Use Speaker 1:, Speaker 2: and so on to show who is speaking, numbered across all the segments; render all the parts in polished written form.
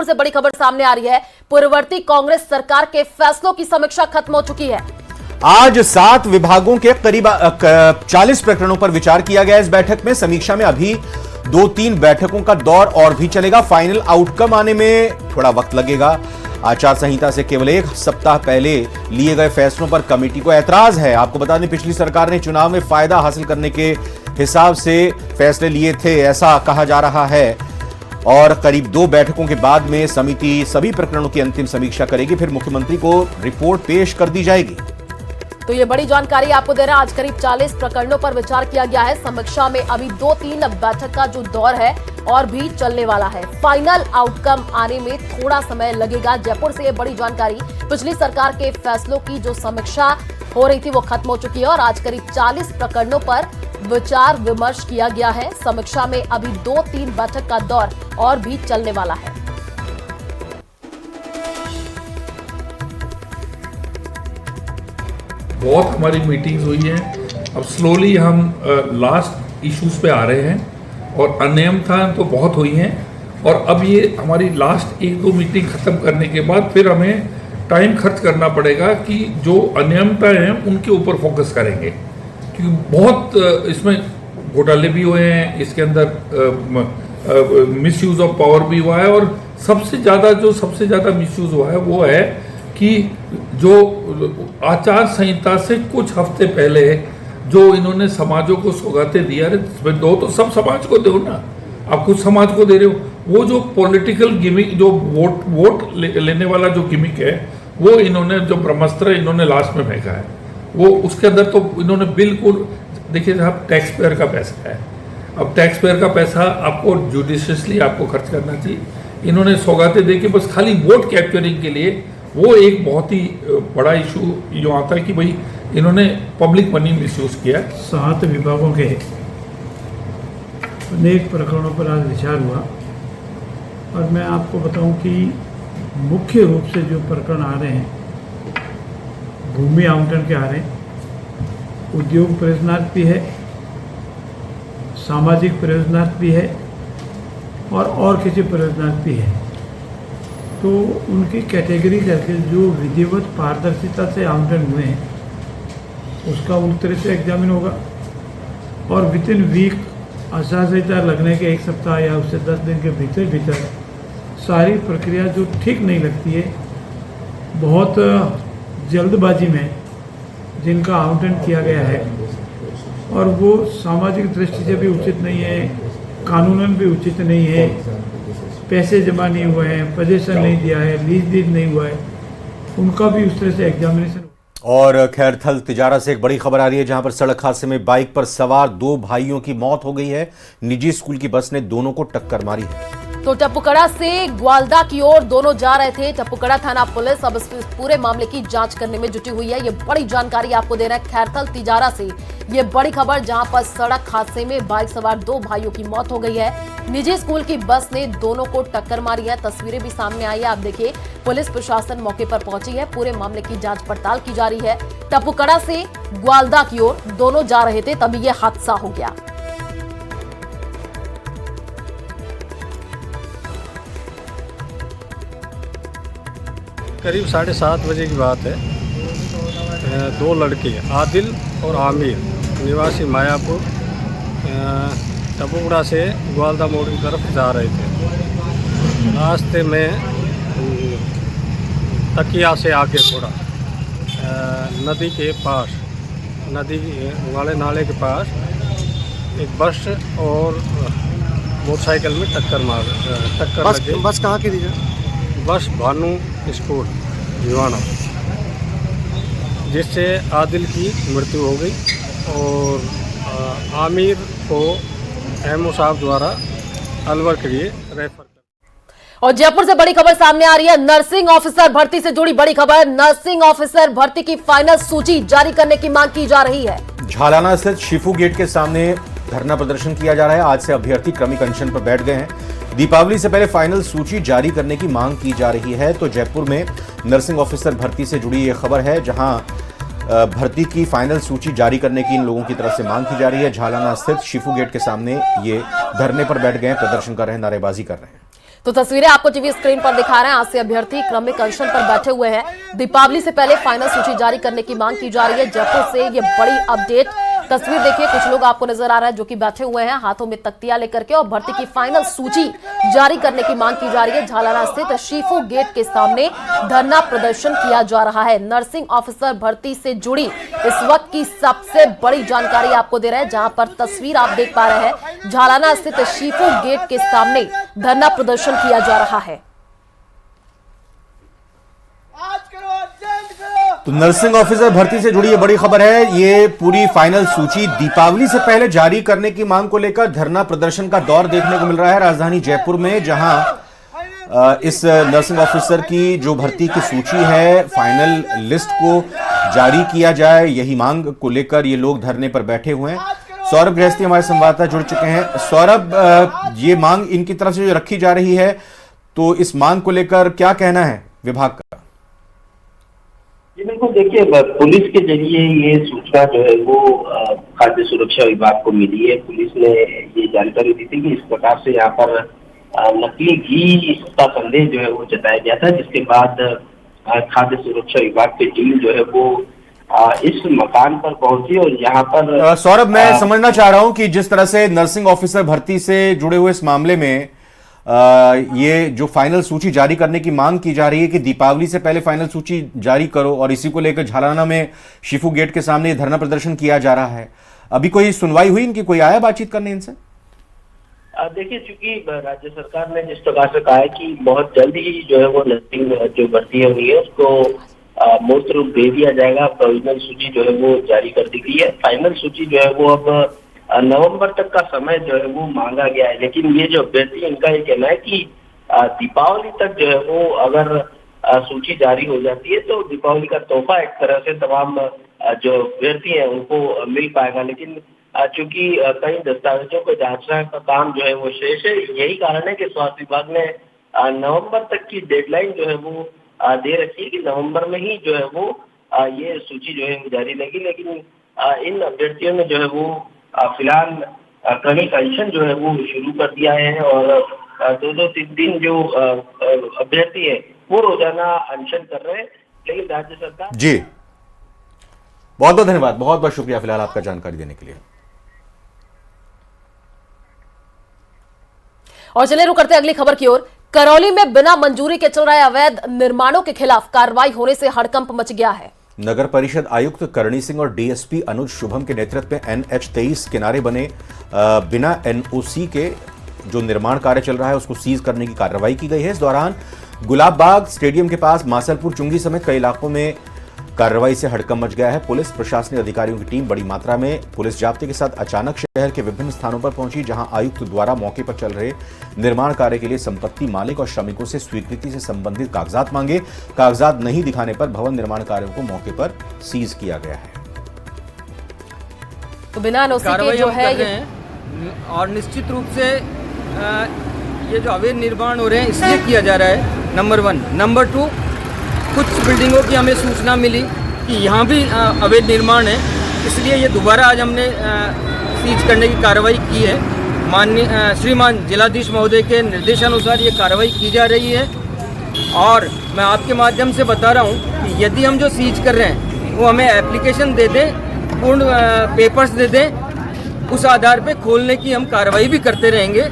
Speaker 1: से बड़ी खबर सामने आ रही है। पूर्ववर्ती कांग्रेस सरकार के फैसलों की समीक्षा खत्म हो चुकी है।
Speaker 2: आज 7 विभागों के करीब 40 प्रकरणों पर विचार किया गया। इस बैठक में समीक्षा में अभी 2-3 बैठकों का दौर और भी चलेगा। फाइनल आउटकम आने में थोड़ा वक्त लगेगा। आचार संहिता से केवल 1 सप्ताह पहले लिए गए फैसलों पर कमेटी को ऐतराज है। आपको बता दें, पिछली सरकार ने चुनाव में फायदा हासिल करने के हिसाब से फैसले लिए थे, ऐसा कहा जा रहा है। और करीब 2 बैठकों के बाद में समिति सभी प्रकरणों की अंतिम समीक्षा करेगी, फिर मुख्यमंत्री को रिपोर्ट पेश कर दी जाएगी।
Speaker 1: तो ये बड़ी जानकारी आपको दे रहा है। आज करीब 40 प्रकरणों पर विचार किया गया है। समीक्षा में अभी 2-3 बैठक का जो दौर है और भी चलने वाला है। फाइनल आउटकम आने में थोड़ा समय लगेगा। जयपुर से ये बड़ी जानकारी। पिछली सरकार के फैसलों की जो समीक्षा हो रही थी वो खत्म हो चुकी है और आज करीब 40 प्रकरणों पर विचार विमर्श किया गया है। समीक्षा में अभी 2-3 बैठक का दौर और भी चलने वाला है।
Speaker 3: बहुत हमारी मीटिंग्स हुई हैं। अब स्लोली हम लास्ट इश्यूज पे आ रहे हैं और अनियमितताएं तो बहुत हुई हैं और अब ये हमारी लास्ट 1-2 मीटिंग ख़त्म करने के बाद फिर हमें टाइम खर्च करना पड़ेगा कि जो अनियमितताएं हैं उनके ऊपर फोकस करेंगे, क्योंकि बहुत इसमें घोटाले भी हुए हैं, इसके अंदर मिसयूज़ ऑफ पावर भी हुआ है और सबसे ज़्यादा मिसयूज़ हुआ है वो है कि जो आचार संहिता से कुछ हफ्ते पहले जो इन्होंने समाजों को सौगातें दिया, अरे दो तो सब समाज को दो ना, आप कुछ समाज को दे रहे हो। वो जो पॉलिटिकल गिमिक, जो वोट लेने वाला जो गिमिक है, वो इन्होंने जो ब्रह्मास्त्र इन्होंने लास्ट में फेंका है, वो उसके अंदर तो इन्होंने बिल्कुल, देखिए साहब, टैक्स पेयर का पैसा है। अब टैक्स पेयर का पैसा आपको जुडिशियसली आपको खर्च करना चाहिए। इन्होंने सौगातें दे के बस खाली वोट कैप्चरिंग के लिए, वो एक बहुत ही बड़ा इशू जो आता है कि भाई इन्होंने पब्लिक मनी मिसयूज किया।
Speaker 4: 7 विभागों के अनेक प्रकरणों पर आज विचार हुआ और मैं आपको बताऊं कि मुख्य रूप से जो प्रकरण आ रहे हैं, भूमि आवंटन के आ रहे हैं, उद्योग प्रयोजनार्थ भी है, सामाजिक प्रयोजनार्थ भी है और किसी प्रयोजनार्थ भी है। तो उनकी कैटेगरी करके जो विधिवत पारदर्शिता से आवंटन हुए हैं उसका उन तरह से एग्जामिन होगा और विद इन वीक आचार संहिता लगने के 1 सप्ताह या उससे 10 दिन के भीतर सारी प्रक्रिया जो ठीक नहीं लगती है, बहुत जल्दबाजी में जिनका आवंटन किया गया है और वो सामाजिक दृष्टि से भी उचित नहीं है, कानूनन भी उचित नहीं है, पैसे जमा नहीं हुए हैं, पोजीशन नहीं दिया है, लीज डीड नहीं हुआ है, उनका भी उस तरह से एग्जामिनेशन।
Speaker 2: और खैरथल तिजारा से एक बड़ी खबर आ रही है, जहां पर सड़क हादसे में बाइक पर सवार 2 भाइयों की मौत हो गई है। निजी स्कूल की बस ने दोनों को टक्कर मारी है।
Speaker 1: तो टप्पूकड़ा से ग्वालदा की ओर दोनों जा रहे थे। टप्पूकड़ा थाना पुलिस अब इस पूरे मामले की जांच करने में जुटी हुई है। ये बड़ी जानकारी आपको दे रहे हैं खैरथल तिजारा से। ये बड़ी खबर, जहां पर सड़क हादसे में बाइक सवार 2 भाइयों की मौत हो गई है। निजी स्कूल की बस ने दोनों को टक्कर मारी है। तस्वीरें भी सामने आई है, आप देखिए। पुलिस प्रशासन मौके पर पहुंची है, पूरे मामले की जांच पड़ताल की जा रही है। टप्पूकड़ा से ग्वालदा की ओर दोनों जा रहे थे, तभी यह हादसा हो गया।
Speaker 5: करीब 7:30 बजे की बात है। 2 लड़के आदिल और आमिर निवासी मायापुर टप्पूकड़ा से ग्वालदा मोड़ की तरफ जा रहे थे। रास्ते में तकिया से आगे थोड़ा नदी के पास, नदी वाले नाले के पास एक बस और मोटरसाइकिल में टक्कर लगी।
Speaker 6: बस कहाँ की थी?
Speaker 5: बस भानु स्कूल भिवाना, जिससे आदिल की मृत्यु हो गई और आमिर को एमओ साहब द्वारा अलवर के लिए रेफर।
Speaker 1: और जयपुर से बड़ी खबर सामने आ रही है। नर्सिंग ऑफिसर भर्ती से जुड़ी बड़ी खबर। नर्सिंग ऑफिसर भर्ती की फाइनल सूची जारी करने की मांग की जा रही है।
Speaker 2: झालाना स्थित शिफू गेट के सामने धरना प्रदर्शन किया जा रहा है। आज से अभ्यर्थी क्रमिक अनशन पर बैठ गए हैं। दीपावली से पहले फाइनल सूची जारी करने की मांग की जा रही है। तो जयपुर में नर्सिंग ऑफिसर भर्ती से जुड़ी यह खबर है, जहां भर्ती की फाइनल सूची जारी करने की इन लोगों की तरफ से मांग की जा रही है। झालाना स्थित शिफू गेट के सामने ये धरने पर बैठ गए हैं, प्रदर्शन कर रहे हैं, नारेबाजी कर रहे हैं।
Speaker 1: तो तस्वीरें आपको टीवी स्क्रीन पर दिखा रहे हैं। आज से अभ्यर्थी क्रमिक अनशन पर बैठे हुए हैं। दीपावली से पहले फाइनल सूची जारी करने की मांग की जा रही है। जयपुर से ये बड़ी अपडेट तस्वीर देखिए, कुछ लोग आपको नजर आ रहा है जो कि बैठे हुए हैं हाथों में तख्तियां लेकर के, और भर्ती की फाइनल सूची जारी करने की मांग की जा रही है। झालाना स्थित शीफू गेट के सामने धरना प्रदर्शन किया जा रहा है। नर्सिंग ऑफिसर भर्ती से जुड़ी इस वक्त की सबसे बड़ी जानकारी आपको दे रहे हैं, जहां पर तस्वीर आप देख पा रहे हैं। झालाना स्थित शीफू गेट के सामने धरना प्रदर्शन किया जा रहा है।
Speaker 2: तो नर्सिंग ऑफिसर भर्ती से जुड़ी ये बड़ी खबर है। ये पूरी फाइनल सूची दीपावली से पहले जारी करने की मांग को लेकर धरना प्रदर्शन का दौर देखने को मिल रहा है राजधानी जयपुर में, जहां इस नर्सिंग ऑफिसर की जो भर्ती की सूची है, फाइनल लिस्ट को जारी किया जाए, यही मांग को लेकर ये लोग धरने पर बैठे हुए हैं। सौरभ गृहस्थी हमारे संवाददाता जुड़ चुके हैं। सौरभ, ये मांग इनकी तरफ से जो रखी जा रही है, तो इस मांग को लेकर क्या कहना है विभाग का?
Speaker 6: जी बिल्कुल, देखिए पुलिस के जरिए ये सूचना जो है वो खाद्य सुरक्षा विभाग को मिली है। पुलिस ने ये जानकारी दी थी कि इस प्रकार से यहाँ पर नकली घी का संदेश जो है वो जताया गया था, जिसके बाद खाद्य सुरक्षा विभाग की टीम जो है वो इस मकान पर पहुंची और यहाँ पर
Speaker 2: सौरभ, मैं समझना चाह रहा हूं कि जिस तरह से नर्सिंग ऑफिसर भर्ती से जुड़े हुए इस मामले में ये जो फाइनल सूची जारी करने की मांग की जा रही है कि दीपावली से पहले फाइनल सूची जारी करो, और इसी को लेकर झालाना में शिफू गेट के सामने धरना प्रदर्शन किया जा रहा है। अभी कोई सुनवाई हुई इनकी? कोई आया बातचीत करने इनसे?
Speaker 6: देखिए, चूंकि राज्य सरकार ने जिस प्रकार से कहा है कि बहुत जल्द ही जो है वो नर्सिंग जो भर्ती हुई है उसको मूर्त रूप दे दिया जाएगा। प्रोविजनल सूची जो है वो जारी कर दी गई है। फाइनल सूची जो है वो अब नवंबर तक का समय जो है वो मांगा गया है। लेकिन ये जो अभ्यर्थी, इनका ये कहना है कि दीपावली तक जो है वो अगर सूची जारी हो जाती है तो दीपावली का तोहफा एक तरह से तमाम जो अभ्यर्थी है उनको मिल पाएगा। लेकिन चूंकि कई दस्तावेजों को जांचने का काम जो है वो शेष है, यही कारण है कि स्वास्थ्य विभाग ने नवंबर तक की डेडलाइन जो है वो दे रखी है कि नवंबर में ही जो है वो ये सूची जो है वो जारी रहेगी। लेकिन इन अभ्यर्थियों ने जो है वो फिलहाल क्रमिक अनशन जो है वो शुरू कर दिया है, और 2-3 दिन जो अभ्यर्थी है वो रोजाना अनशन कर रहे हैं। लेकिन राज्य सरकार
Speaker 2: जी, बहुत बहुत धन्यवाद, बहुत बहुत शुक्रिया फिलहाल आपका जानकारी देने के लिए।
Speaker 1: और चलिए रुक करते हैं अगली खबर की ओर। करौली में बिना मंजूरी के चल रहे अवैध निर्माणों के खिलाफ कार्रवाई होने से हड़कंप मच गया है।
Speaker 2: नगर परिषद आयुक्त करणी सिंह और डीएसपी अनुज शुभम के नेतृत्व में NH-23 किनारे बने बिना NOC के जो निर्माण कार्य चल रहा है उसको सीज करने की कार्रवाई की गई है। इस दौरान गुलाब बाग स्टेडियम के पास मासलपुर चुंगी समेत कई इलाकों में कार्रवाई से हड़कंप मच गया है। पुलिस प्रशासनिक अधिकारियों की टीम बड़ी मात्रा में पुलिस जाब्ते के साथ अचानक शहर के विभिन्न स्थानों पर पहुंची, जहां आयुक्त द्वारा मौके पर चल रहे निर्माण कार्य के लिए संपत्ति मालिक और श्रमिकों से स्वीकृति से संबंधित कागजात मांगे। कागजात नहीं दिखाने पर भवन निर्माण कार्यों को मौके पर सीज किया गया है।
Speaker 1: तो बिना NOC के जो है
Speaker 7: और निश्चित रूप से ये जो अवैध निर्माण हो रहे हैं इसलिए किया जा रहा है, नंबर 1। नंबर 2, कुछ बिल्डिंगों की हमें सूचना मिली कि यहाँ भी अवैध निर्माण है, इसलिए ये दोबारा आज हमने सीज करने की कार्रवाई की है। माननीय श्रीमान जिलाधीश महोदय के निर्देशानुसार ये कार्रवाई की जा रही है। और मैं आपके माध्यम से बता रहा हूँ कि यदि हम जो सीज कर रहे हैं वो हमें एप्लीकेशन दे दें, पूर्ण पेपर्स दे दें, उस आधार पे खोलने की हम कार्रवाई भी करते रहेंगे।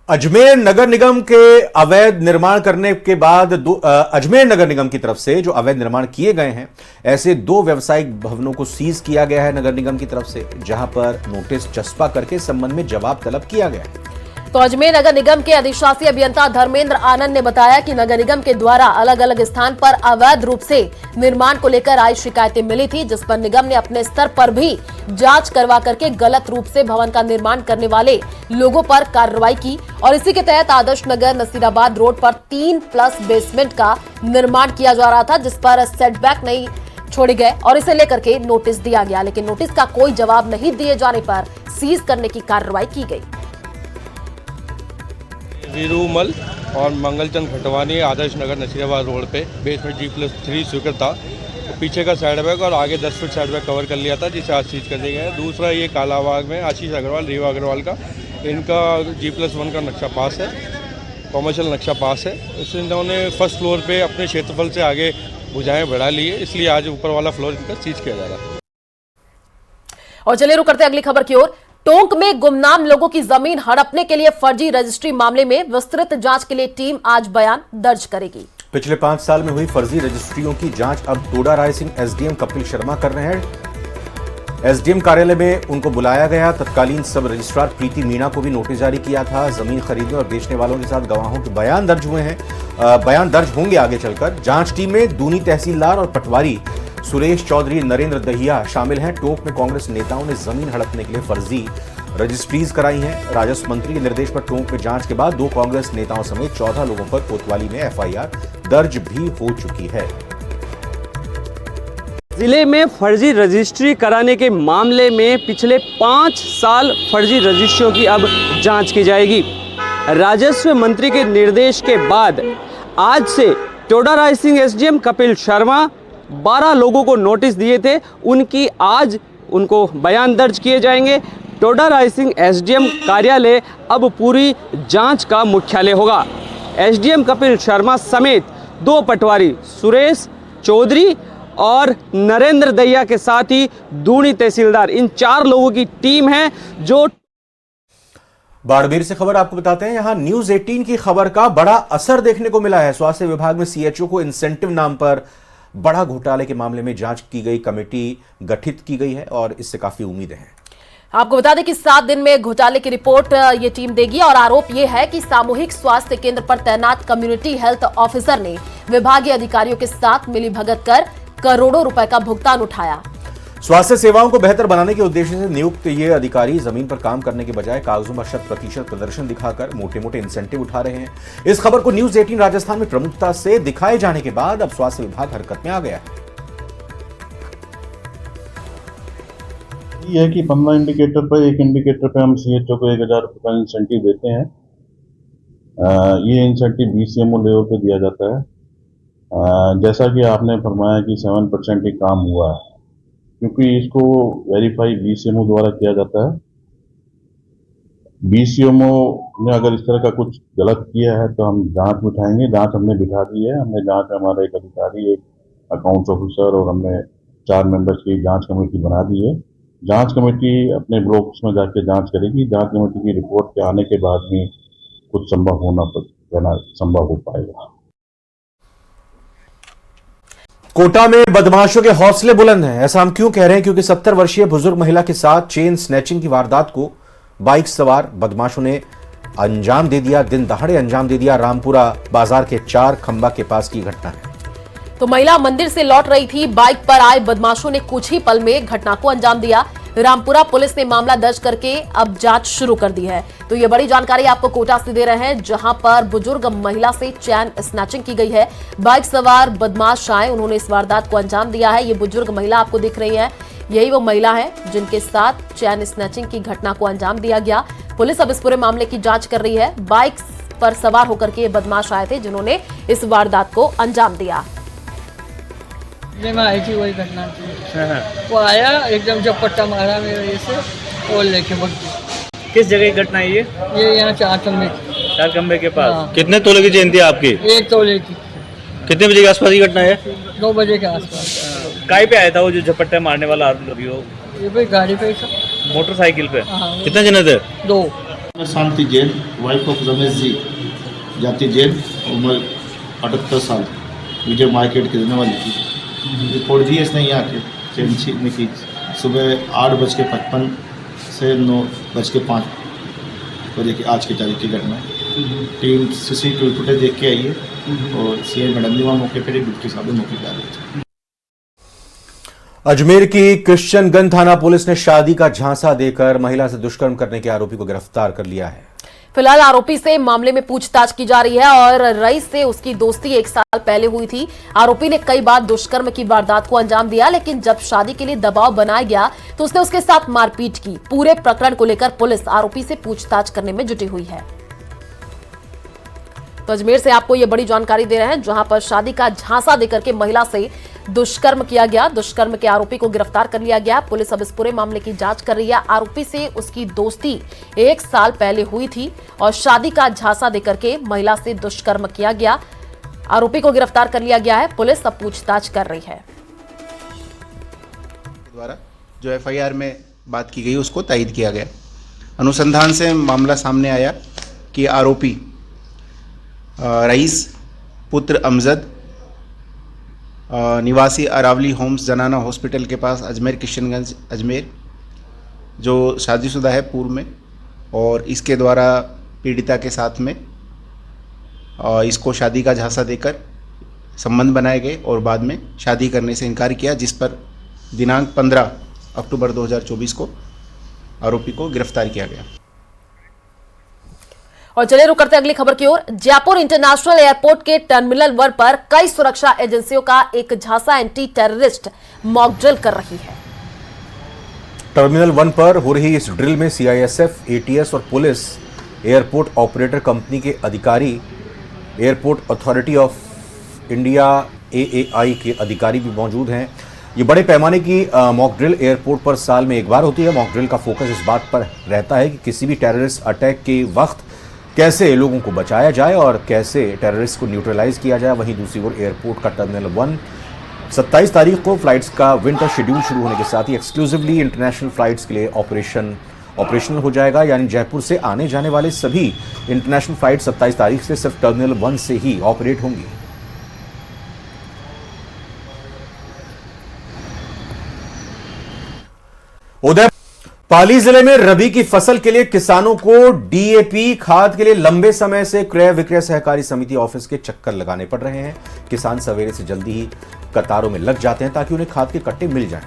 Speaker 2: अजमेर नगर निगम के अवैध निर्माण करने के बाद अजमेर नगर निगम की तरफ से जो अवैध निर्माण किए गए हैं, ऐसे 2 व्यवसायिक भवनों को सीज किया गया है नगर निगम की तरफ से, जहां पर नोटिस चस्पा करके इस संबंध में जवाब तलब किया गया है।
Speaker 1: तो अजमेर नगर निगम के अधिशासी अभियंता धर्मेंद्र आनंद ने बताया कि नगर निगम के द्वारा अलग अलग स्थान पर अवैध रूप से निर्माण को लेकर आई शिकायतें मिली थी, जिस पर निगम ने अपने स्तर पर भी जांच करवा करके गलत रूप से भवन का निर्माण करने वाले लोगों पर कार्रवाई की। और इसी के तहत आदर्श नगर नसीराबाद रोड पर 3+ बेसमेंट का निर्माण किया जा रहा था, जिस पर सेटबैक नहीं छोड़े गए और इसे लेकर के नोटिस दिया गया। लेकिन नोटिस का कोई जवाब नहीं दिए जाने पर सीज करने की कार्रवाई की गई।
Speaker 5: वीरूमल और मंगलचंद खटवानी आदर्श नगर नसीराबाद रोड पे बेसमेंट G+3 स्वीकृत था। तो पीछे का साइड बैक और आगे 10 फीट साइड बैक कवर कर लिया था, जिसे आज सीज कर दिया गया है। दूसरा ये कालाबाग में आशीष अग्रवाल, रीवा अग्रवाल का, इनका G+1 का नक्शा पास है
Speaker 8: कॉमर्शियल नक्शा पास है, इसलिए इन्होंने फर्स्ट फ्लोर पे अपने क्षेत्रफल से आगे भुजाएं बढ़ा ली है, इसलिए आज ऊपर वाला फ्लोर इनका सीज किया जा रहा है।
Speaker 1: और चलिए रुक करते हैं अगली खबर की ओर। टोंक में गुमनाम लोगों की जमीन हड़पने के लिए फर्जी रजिस्ट्री मामले में विस्तृत जांच के लिए टीम आज बयान दर्ज करेगी।
Speaker 2: पिछले 5 साल में हुई फर्जी रजिस्ट्रियों की जांच अब टोडा राय सिंह एसडीएम कपिल शर्मा कर रहे हैं। एसडीएम कार्यालय में उनको बुलाया गया। तत्कालीन सब रजिस्ट्रार प्रीति मीणा को भी नोटिस जारी किया था। जमीन खरीदने और बेचने वालों के साथ गवाहों के बयान दर्ज हुए हैं, बयान दर्ज होंगे आगे चलकर। जांच टीम में दूनी तहसीलदार और पटवारी सुरेश चौधरी, नरेंद्र दहिया शामिल हैं। टोंक में कांग्रेस नेताओं ने जमीन हड़पने के लिए फर्जी रजिस्ट्रीज कराई हैं। राजस्व मंत्री के निर्देश पर टोंक में जांच के बाद 2 कांग्रेस नेताओं समेत 14 लोगों पर कोतवाली में एफआईआर दर्ज भी हो चुकी है।
Speaker 9: जिले में फर्जी रजिस्ट्री कराने के मामले में पिछले 5 साल फर्जी रजिस्ट्रियों की अब जांच की जाएगी। राजस्व मंत्री के निर्देश के बाद आज से टोडा राय सिंह एसडीएम कपिल शर्मा 12 लोगों को नोटिस दिए थे, उनकी आज उनको बयान दर्ज किए जाएंगे। टोडा राय सिंह एसडीएम कार्यालय अब पूरी जांच का मुख्यालय होगा। एसडीएम कपिल शर्मा समेत 2 पटवारी सुरेश चौधरी और नरेंद्र दहिया के साथ ही दूनी तहसीलदार, इन 4 लोगों की टीम है जो।
Speaker 2: बाड़मेर से खबर आपको बताते हैं। यहां न्यूज 18 की खबर का बड़ा असर देखने को मिला है। स्वास्थ्य विभाग में सीएचओ को इंसेंटिव नाम पर बड़ा घोटाले के मामले में जांच की गई कमेटी गठित की गई है और इससे काफी उम्मीदें हैं।
Speaker 1: आपको बता दें कि 7 दिन में घोटाले की रिपोर्ट ये टीम देगी और आरोप ये है कि सामूहिक स्वास्थ्य केंद्र पर तैनात कम्युनिटी हेल्थ ऑफिसर ने विभागीय अधिकारियों के साथ मिलीभगत कर करोड़ों रुपए का भुगतान उठाया।
Speaker 2: स्वास्थ्य सेवाओं को बेहतर बनाने के उद्देश्य से नियुक्त ये अधिकारी जमीन पर काम करने के बजाय कागजों पर 100% प्रदर्शन दिखाकर मोटे मोटे इंसेंटिव उठा रहे हैं। इस खबर को न्यूज 18 राजस्थान में प्रमुखता से दिखाए जाने के बाद अब स्वास्थ्य विभाग हरकत में आ गया है।
Speaker 10: ये है कि 15 इंडिकेटर पर एक इंडिकेटर पे हम सीएचओ को 1000 रुपये का इंसेंटिव देते हैं। ये इंसेंटिव बीसीएमओ लेवल पे दिया जाता है। जैसा कि आपने फरमाया कि 7% ही काम हुआ है, क्योंकि इसको वेरीफाई बीसीएमओ द्वारा किया जाता है। बीसीएमओ ने अगर इस तरह का कुछ गलत किया है तो हम जांच बिठाएंगे। जांच हमने बिठा दी है। हमने जांच में हमारा एक अधिकारी, एक अकाउंट्स ऑफिसर और हमने 4 मेंबर्स की जांच कमेटी बना दी है। जांच कमेटी अपने ब्लॉक्स में जाके जांच करेगी। जांच कमेटी की रिपोर्ट के आने के बाद भी कुछ संभव हो पाएगा।
Speaker 2: कोटा में बदमाशों के हौसले बुलंद हैं। ऐसा हम क्यों कह रहे हैं? क्योंकि 70 वर्षीय बुजुर्ग महिला के साथ चेन स्नैचिंग की वारदात को बाइक सवार बदमाशों ने अंजाम दे दिया। दिन दहाड़े अंजाम दे दिया। रामपुरा बाजार के 4 खंबा के पास की घटना है।
Speaker 1: तो महिला मंदिर से लौट रही थी। बाइक पर आए बदमाशों ने कुछ ही पल में घटना को अंजाम दिया। रामपुरा पुलिस ने मामला दर्ज करके अब जांच शुरू कर दी है। तो ये बड़ी जानकारी आपको कोटा से दे रहे हैं, जहां पर बुजुर्ग महिला से चैन स्नैचिंग की गई है। बाइक सवार बदमाश आए, उन्होंने इस वारदात को अंजाम दिया है। ये बुजुर्ग महिला आपको दिख रही है, यही वो महिला है जिनके साथ चैन स्नैचिंग की घटना को अंजाम दिया गया। पुलिस अब इस पूरे मामले की जांच कर रही है। बाइक पर सवार होकर के ये बदमाश आए थे जिन्होंने इस वारदात को अंजाम दिया।
Speaker 11: मैं आई थी, वही घटना थी। वो आया एकदम झपट्टा मारा मेरे से और लेके भाग गया।
Speaker 12: किस जगह की घटना है ये?
Speaker 11: यहाँ 4 खंबे की।
Speaker 12: 4 खंबे के पास।
Speaker 11: हाँ।
Speaker 12: कितने तोले की चेन थी आपकी?
Speaker 11: 1 तोले की।
Speaker 12: कितने बजे के आसपास की घटना है?
Speaker 11: 2 बजे के आसपास।
Speaker 12: काय पे आया था वो जो झपट्टा मारने वाला आदमी?
Speaker 11: ये भाई गाड़ी पे था,
Speaker 12: मोटरसाइकिल पे।
Speaker 11: हाँ।
Speaker 12: कितने जने थे?
Speaker 11: 2।
Speaker 13: शांति जैन, वाइफ ऑफ रमेश जी, जाति जैन, उम्र 78 साल, विजय मार्केट की रहने वाली थी। रिपोर्ट दी इसने यहाँ के चेन छीनने की सुबह 8:55 से 9:05 बजे की आज की तारीख की घटना है। टीम सीसीटीवी फुटेज देख के आई है और सीएम मैडम ने वहाँ मौके पर डिप्टी साहब मौके पर आ रहे थे।
Speaker 2: अजमेर की क्रिश्चियनगंज थाना पुलिस ने शादी का झांसा देकर महिला से दुष्कर्म करने के आरोपी को गिरफ्तार कर लिया है।
Speaker 1: फिलहाल आरोपी से मामले में पूछताछ की जा रही है और रईस से उसकी दोस्ती 1 साल पहले हुई थी। आरोपी ने कई बार दुष्कर्म की वारदात को अंजाम दिया, लेकिन जब शादी के लिए दबाव बनाया गया तो उसने उसके साथ मारपीट की। पूरे प्रकरण को लेकर पुलिस आरोपी से पूछताछ करने में जुटी हुई है। तो अजमेर से आपको ये बड़ी जानकारी दे रहे हैं, जहां पर शादी का झांसा देकर के महिला से दुष्कर्म किया गया। दुष्कर्म के आरोपी को गिरफ्तार कर लिया गया। पुलिस अब इस पूरे मामले की जांच कर रही है। आरोपी से उसकी दोस्ती 1 साल पहले हुई थी और शादी का झांसा देकर के महिला से दुष्कर्म किया गया। आरोपी को गिरफ्तार कर लिया गया है। पुलिस अब पूछताछ कर रही है।
Speaker 14: द्वारा जो एफआईआर में बात की गई उसको तायद किया गया। अनुसंधान से मामला सामने आया कि आरोपी रईस पुत्र अमजद निवासी अरावली होम्स जनाना हॉस्पिटल के पास अजमेर किशनगंज अजमेर, जो शादीशुदा है पूर्व में, और इसके द्वारा पीड़िता के साथ में इसको शादी का झांसा देकर संबंध बनाए गए और बाद में शादी करने से इनकार किया, जिस पर दिनांक 15 अक्टूबर 2024 को आरोपी को गिरफ्तार किया गया।
Speaker 1: और चलिए रुक करते अगली खबर की ओर। जयपुर इंटरनेशनल एयरपोर्ट के टर्मिनल 1 पर कई सुरक्षा एजेंसियों का एक झांसा एंटी टेररिस्ट मॉक ड्रिल कर रही है।
Speaker 2: टर्मिनल 1 पर हो रही इस ड्रिल में सीआईएसएफ, एटीएस और पुलिस, एयरपोर्ट ऑपरेटर कंपनी के अधिकारी, airport authority of India AAI के अधिकारी भी मौजूद हैं। ये बड़े पैमाने की मॉक ड्रिल एयरपोर्ट पर साल में एक बार होती है। मॉक ड्रिल का फोकस इस बात पर रहता है कि किसी भी टेररिस्ट अटैक के वक्त कैसे लोगों को बचाया जाए और कैसे टेररिस्ट को न्यूट्रलाइज किया जाए। वहीं दूसरी ओर एयरपोर्ट का टर्मिनल 1 27 तारीख को फ्लाइट्स का विंटर शेड्यूल शुरू होने के साथ ही एक्सक्लूसिवली इंटरनेशनल फ्लाइट्स के लिए ऑपरेशनल हो जाएगा। यानी जयपुर से आने जाने वाले सभी इंटरनेशनल फ्लाइट 27 तारीख से सिर्फ टर्मिनल 1 से ही ऑपरेट होंगी। उदय पाली जिले में रबी की फसल के लिए किसानों को डीएपी खाद के लिए लंबे समय से क्रय विक्रय सहकारी समिति ऑफिस के चक्कर लगाने पड़ रहे हैं। किसान सवेरे से जल्दी ही कतारों में लग जाते हैं ताकि उन्हें खाद के कट्टे मिल जाएं।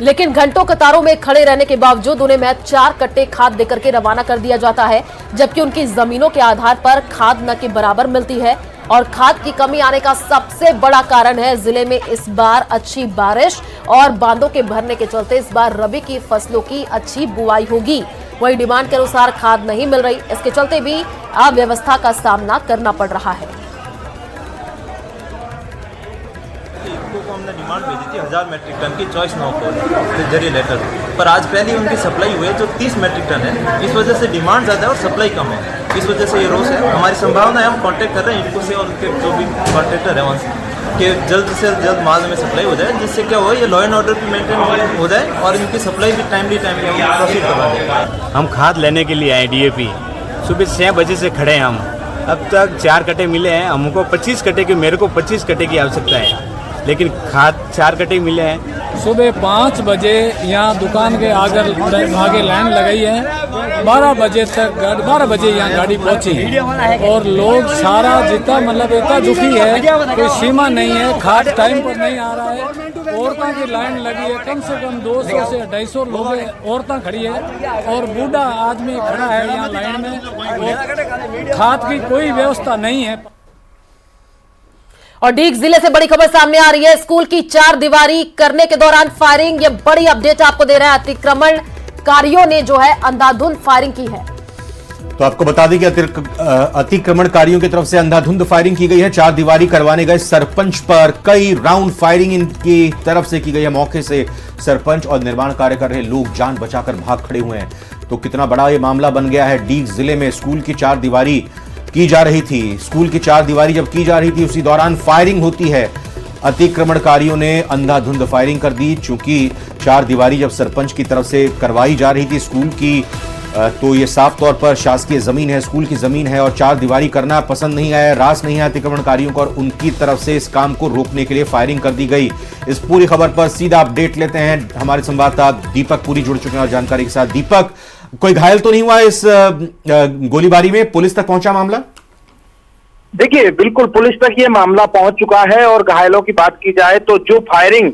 Speaker 1: लेकिन घंटों कतारों में खड़े रहने के बावजूद उन्हें महज 4 कट्टे खाद देकर के रवाना कर दिया जाता है, जबकि उनकी जमीनों के आधार पर खाद न के बराबर मिलती है। और खाद की कमी आने का सबसे बड़ा कारण है जिले में इस बार अच्छी बारिश और बांधों के भरने के चलते इस बार रबी की फसलों की अच्छी बुआई होगी। वही डिमांड के अनुसार खाद नहीं मिल रही, इसके चलते भी अव्यवस्था का सामना करना पड़ रहा है।
Speaker 15: को हमने डिमांड भेजी थी 1000 मैट्रिक टन की चॉइस नो के जरिए लेटर, पर आज पहले उनकी सप्लाई हुई है जो 30 मैट्रिक टन है। इस वजह से डिमांड ज़्यादा है और सप्लाई कम है। इस वजह से ये रोस है। हमारी संभावना है, हम कांटेक्ट कर रहे हैं इनको से और उनके जो भी कॉन्ट्रेक्टर है वहाँ से कि जल्द से जल्द माल में सप्लाई हो जाए, जिससे क्या हो ये लॉ एंड ऑर्डर भी मेंटेन हो जाए और इनकी सप्लाई भी टाइमली प्रोसीड करवा दें।
Speaker 16: हम खाद लेने के लिए आए डीएपी, सुबह 6 बजे से खड़े हैं हम। अब तक 4 कट्टे मिले हैं हमको, 25 कट्टे की, मेरे को 25 कट्टे की आवश्यकता है, लेकिन खाद 4 कट्टे मिले हैं।
Speaker 17: सुबह 5 बजे यहाँ दुकान के आगे लाइन लगाई है, 12 बजे तक 12 बजे यहाँ गाड़ी पहुँची और लोग सारा जितना मतलब इतना दुखी है, कोई सीमा नहीं है। खाद टाइम पर नहीं आ रहा है। औरतों की लाइन लगी है, कम से कम 200 से 250 लोग औरतें खड़ी है और बूढ़ा आदमी खड़ा है यहाँ लाइन में और खाद की कोई व्यवस्था नहीं है।
Speaker 1: और डीग जिले से बड़ी खबर सामने आ रही है। स्कूल की 4 दीवारी करने के दौरान फायरिंग, ये बड़ी अपडेट आपको दे रहा है। अतिक्रमणकारियों ने जो है अंधाधुंध फायरिंग की है।
Speaker 2: तो आपको बता दें कि अतिक्रमणकारियों की तरफ से अंधाधुंध फायरिंग की गई है। 4 दीवारी करवाने गए सरपंच पर कई राउंड फायरिंग इनकी तरफ से की गई है। मौके से सरपंच और निर्माण कार्य कर रहे लोग जान बचाकर भाग खड़े हुए हैं। तो कितना बड़ा ये मामला बन गया है। डीग जिले में स्कूल की 4 दीवारी की जा रही थी। स्कूल की 4 दीवारी जब की जा रही थी उसी दौरान फायरिंग होती है। अतिक्रमणकारियों ने अंधाधुंध फायरिंग कर दी। चूंकि 4 दीवारी जब सरपंच की तरफ से करवाई जा रही थी स्कूल की, तो ये साफ तौर पर शासकीय जमीन है, स्कूल की जमीन है और 4 दीवारी करना पसंद नहीं आया, रास नहीं आया अतिक्रमणकारियों को और उनकी तरफ से इस काम को रोकने के लिए फायरिंग कर दी गई। इस पूरी खबर पर सीधा अपडेट लेते हैं। हमारे संवाददाता दीपक पुरी जुड़ चुके हैं और जानकारी के साथ। दीपक, कोई घायल तो नहीं हुआ इस गोलीबारी में? पुलिस तक पहुंचा मामला?
Speaker 18: देखिए, बिल्कुल पुलिस तक ये मामला पहुंच चुका है और घायलों की बात की जाए तो जो फायरिंग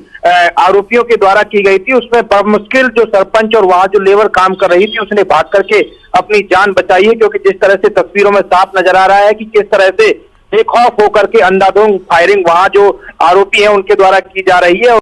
Speaker 18: आरोपियों के द्वारा की गई थी उसमें बमुश्किल जो सरपंच और वहां जो लेबर काम कर रही थी उसने भाग करके अपनी जान बचाई है, क्योंकि जिस तरह से तस्वीरों में साफ नजर आ रहा है कि किस तरह से बेखौफ होकर के अंधाधुंध फायरिंग वहां जो आरोपी है उनके द्वारा की जा रही है।